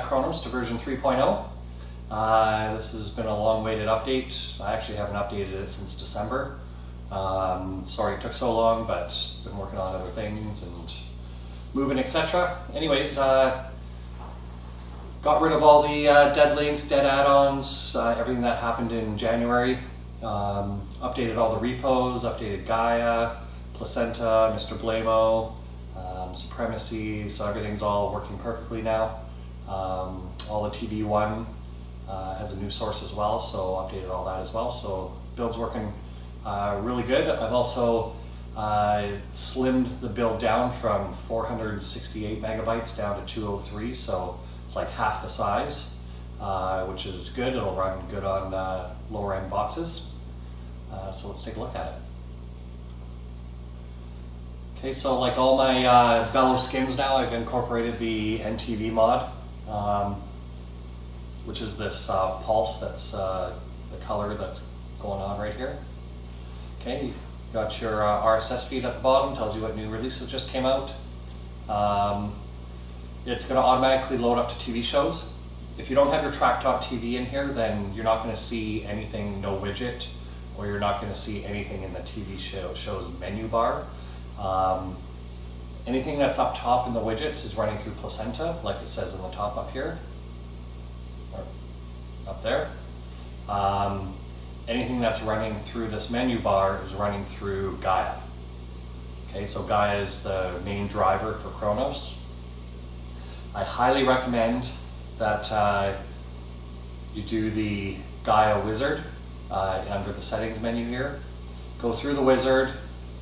Kronos to version 3.0. This has been a long-awaited update. I actually haven't updated it since December. Sorry it took so long, but been working on other things and moving, etc. Anyways, got rid of all the dead links, dead add-ons, everything that happened in January. Updated all the repos, updated Gaia, Placenta, Mr. Blamo, Supremacy, so everything's all working perfectly now. All the TV1 has a new source as well, so updated all that as well. So build's working really good. I've also slimmed the build down from 468 megabytes down to 203, so it's like half the size, which is good. It'll run good on lower end boxes. So let's take a look at it. Okay, so like all my Bellow skins now, I've incorporated the NTV mod, which is this pulse that's the color that's going on right here. Okay, you got your RSS feed at the bottom, tells you what new releases just came out. It's going to automatically load up to TV shows. If you don't have your track.tv in here, then you're not going to see anything, no widget, or you're not going to see anything in the TV show's menu bar. Anything that's up top in the widgets is running through Placenta, like it says in the top up here, or up there. Anything that's running through this menu bar is running through Gaia. Okay, so Gaia is the main driver for Kronos. I highly recommend that you do the Gaia wizard under the settings menu here. Go through the wizard,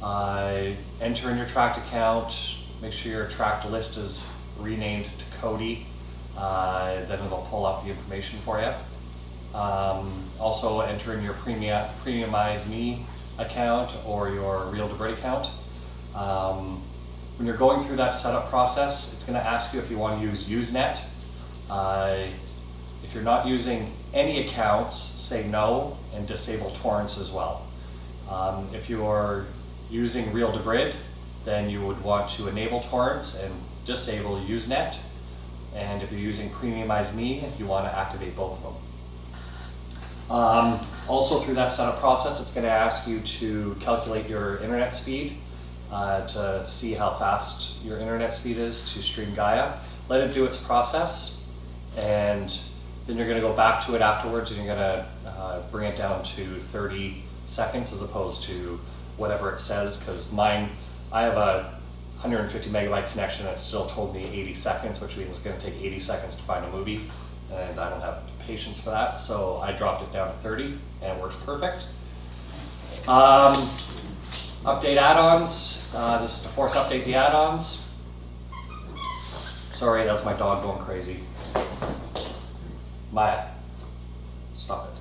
enter in your tracked account, make sure your tracked list is renamed to Cody, then it'll pull up the information for you. Also enter in your Premiumize Me account or your real-debrid account. When you're going through that setup process, it's going to ask you if you want to use Usenet. If you're not using any accounts, say no and disable torrents as well. If you're using real-debrid, then you would want to enable torrents and disable Usenet. And if you're using Premiumize Me, you want to activate both of them. Also through that setup process, it's going to ask you to calculate your internet speed to see how fast your internet speed is to stream Gaia. Let it do its process, and then you're going to go back to it afterwards and you're going to bring it down to 30 seconds as opposed to whatever it says, because mine, I have a 150 megabyte connection and it still told me 80 seconds, which means it's going to take 80 seconds to find a movie, and I don't have patience for that, so I dropped it down to 30 and it works perfect. Update add-ons. This is to force update the add-ons. Sorry, that's my dog going crazy. Maya, stop it.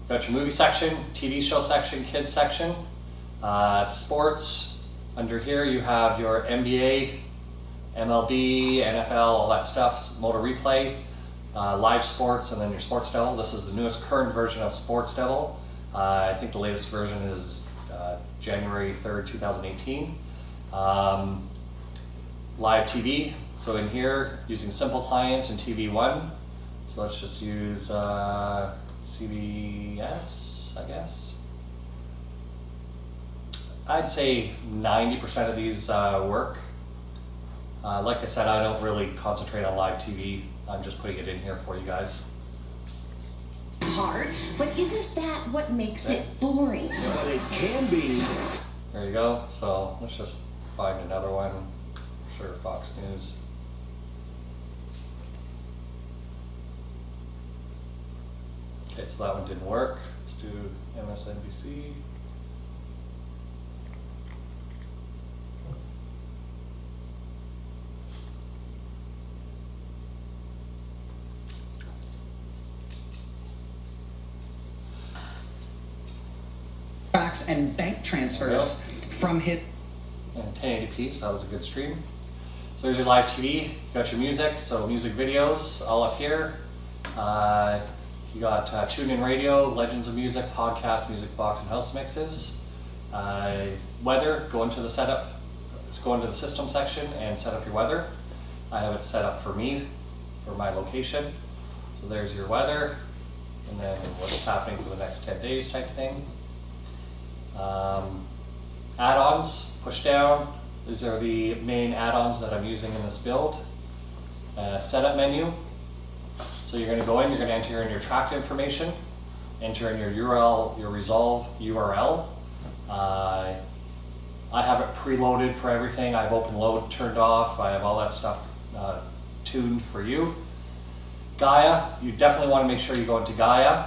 Got your movie section, TV show section, kids section, sports. Under here you have your NBA, MLB, NFL, all that stuff, Motor Replay, live sports, and then your Sports Devil. This is the newest current version of Sports Devil. I think the latest version is January 3rd, 2018. Live TV. So in here, using Simple Client and TV1. So let's just use CBS, I guess. I'd say 90% of these work. Like I said, I don't really concentrate on live TV. I'm just putting it in here for you guys. Hard, but isn't that what makes it boring? But it can be. There you go. So let's just find another one. Sure, Fox News. Okay, so that one didn't work. Let's do MSNBC. And bank transfers from his. And 1080p, so that was a good stream. So here's your live TV. You got your music, so music videos all up here. You got TuneIn Radio, Legends of Music, Podcast, Music Box, and House Mixes. Weather, go into the setup, go into the system section and set up your weather. I have it set up for me, for my location. So there's your weather, and then what's happening for the next 10 days type thing. Add-ons, push down. These are the main add-ons that I'm using in this build. Setup menu. So you're going to go in, you're going to enter in your tracked information, enter in your URL, your resolve URL. I have it preloaded for everything. I have open load turned off. I have all that stuff tuned for you. Gaia, you definitely want to make sure you go into Gaia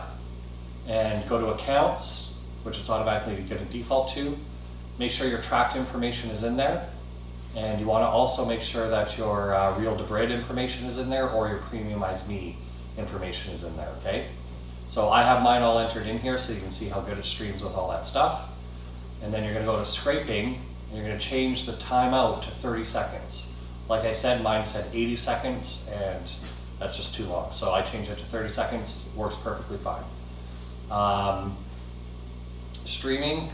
and go to accounts, which it's automatically going to default to. Make sure your tracked information is in there. And you want to also make sure that your real-debrid information is in there, or your premiumize me information is in there, okay? So I have mine all entered in here so you can see how good it streams with all that stuff. And then you're going to go to scraping, and you're going to change the timeout to 30 seconds. Like I said, mine said 80 seconds, and that's just too long. So I changed it to 30 seconds, it works perfectly fine. Streaming,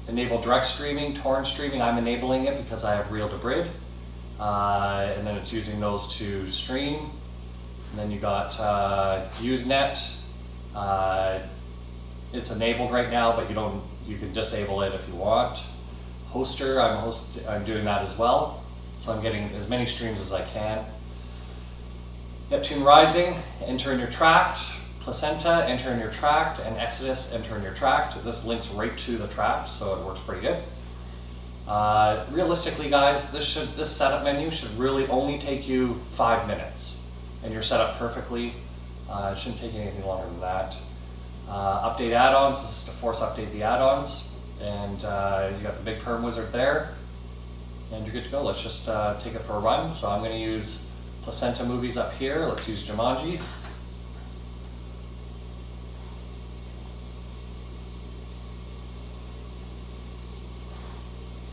enable direct streaming, torrent streaming. I'm enabling it because I have real-debrid. And then it's using those to stream. And then you got Usenet. It's enabled right now, but you can disable it if you want. Hoster, I'm doing that as well. So I'm getting as many streams as I can. Neptune Rising, enter in your tracked. Placenta, enter in your tracked, and Exodus, enter in your tracked. This links right to the tracked, so it works pretty good. Realistically, guys, this setup menu should really only take you 5 minutes, and you're set up perfectly. It shouldn't take you anything longer than that. Update add-ons. This is to force update the add-ons, and you got the big perm wizard there, and you're good to go. Let's just take it for a run. So I'm going to use Placenta movies up here. Let's use Jumanji.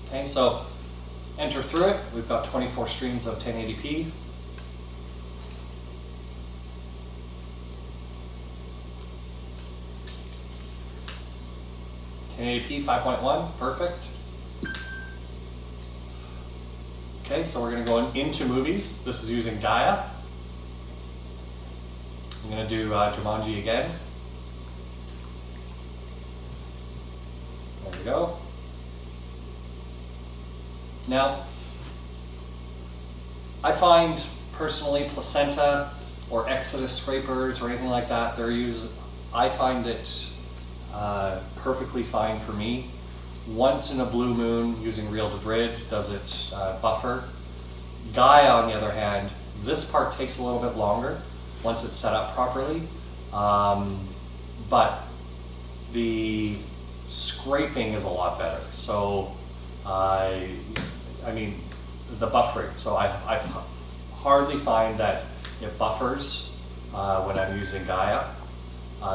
Okay, so enter through it. We've got 24 streams of 1080p. .1080p 5.1, perfect. Okay, so we're going to go into movies. This is using Gaia. I'm going to do Jumanji again. There we go. Now, I find personally Placenta or Exodus scrapers or anything like that, I find it perfectly fine for me. Once in a blue moon, using real-debrid does it buffer. Gaia, on the other hand, this part takes a little bit longer once it's set up properly, but the scraping is a lot better. So I mean, the buffering. So I hardly find that it buffers when I'm using Gaia.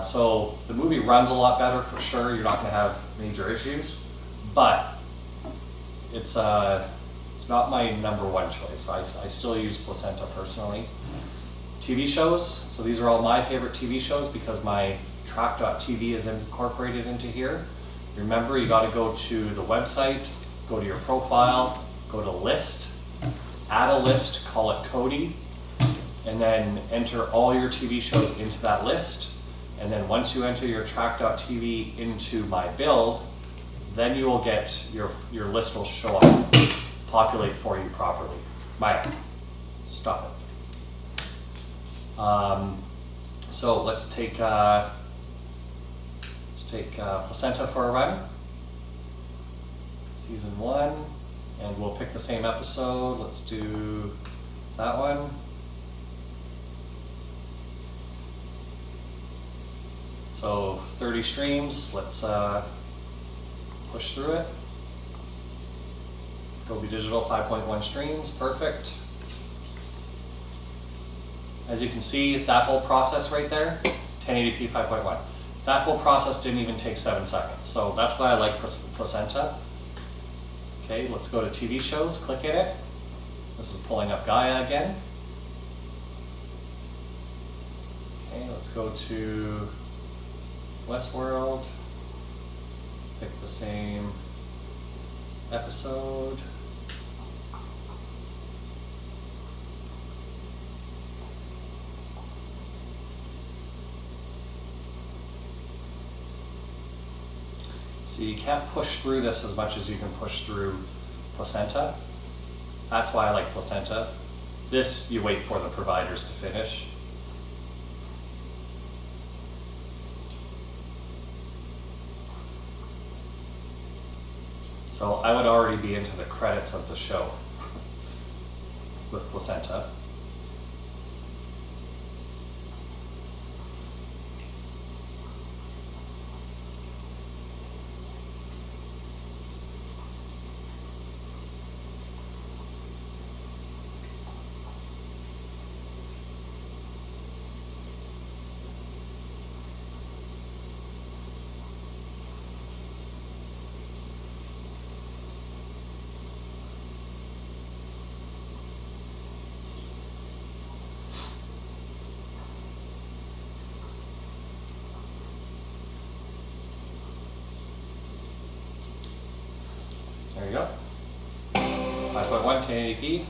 So the movie runs a lot better for sure. You're not going to have major issues, but it's not my #1 choice. I still use Placenta personally. TV shows. So these are all my favorite TV shows because my track.tv is incorporated into here. Remember, you got to go to the website, go to your profile, go to list, add a list, call it Cody, and then enter all your TV shows into that list. And then once you enter your track.tv into my build, then you will get your list will show up, populate for you properly. Maya, stop it. So let's take Placenta for a run. Season 1, and we'll pick the same episode. Let's do that one. So 30 streams, let's push through it. Dolby Digital 5.1 streams, perfect. As you can see, that whole process right there, 1080p 5.1. That whole process didn't even take 7 seconds. So that's why I like Placenta. Okay, let's go to TV shows, click in it. This is pulling up Gaia again. Okay, let's go to Westworld. Let's pick the same. 'em. 'Episode. So you can't push through this as much as you can push through placenta. That's why I like placenta. This, you wait for the providers to finish. So I would already be into the credits of the show with placenta. There you go. 5.1 1080p.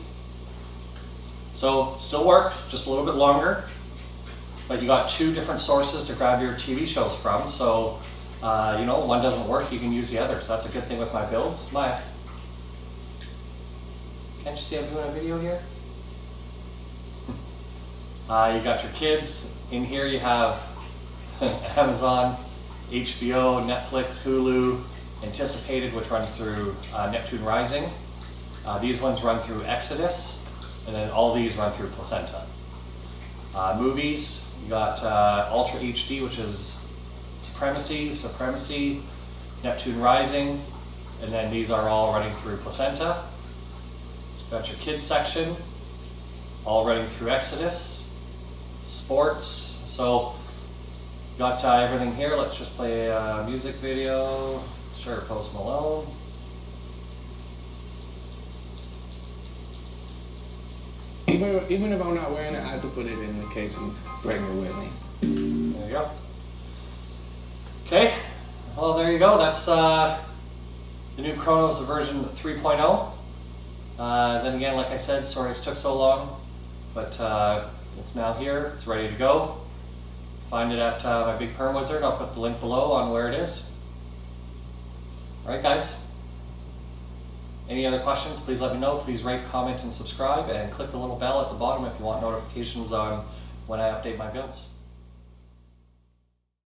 So still works, just a little bit longer. But you got two different sources to grab your TV shows from. So you know, one doesn't work, you can use the other. So that's a good thing with my builds. Can't you see I'm doing a video here? You got your kids. In here you have Amazon, HBO, Netflix, Hulu, Anticipated, which runs through Neptune Rising. These ones run through Exodus, and then all these run through Placenta. Movies, you got Ultra HD, which is Supremacy, Neptune Rising, and then these are all running through Placenta. You got your kids section, all running through Exodus. Sports, so got everything here. Let's just play a music video. Sure, Post Malone. Even if I'm not wearing it, I have to put it in the case and bring it with me. There you go. Okay, well there you go. That's the new Chronos version 3.0. Then again, like I said, sorry it took so long, but it's now here. It's ready to go. Find it at my Big Perm Wizard. I'll put the link below on where it is. Alright guys, any other questions, please let me know. Please rate, comment, and subscribe, and click the little bell at the bottom if you want notifications on when I update my builds.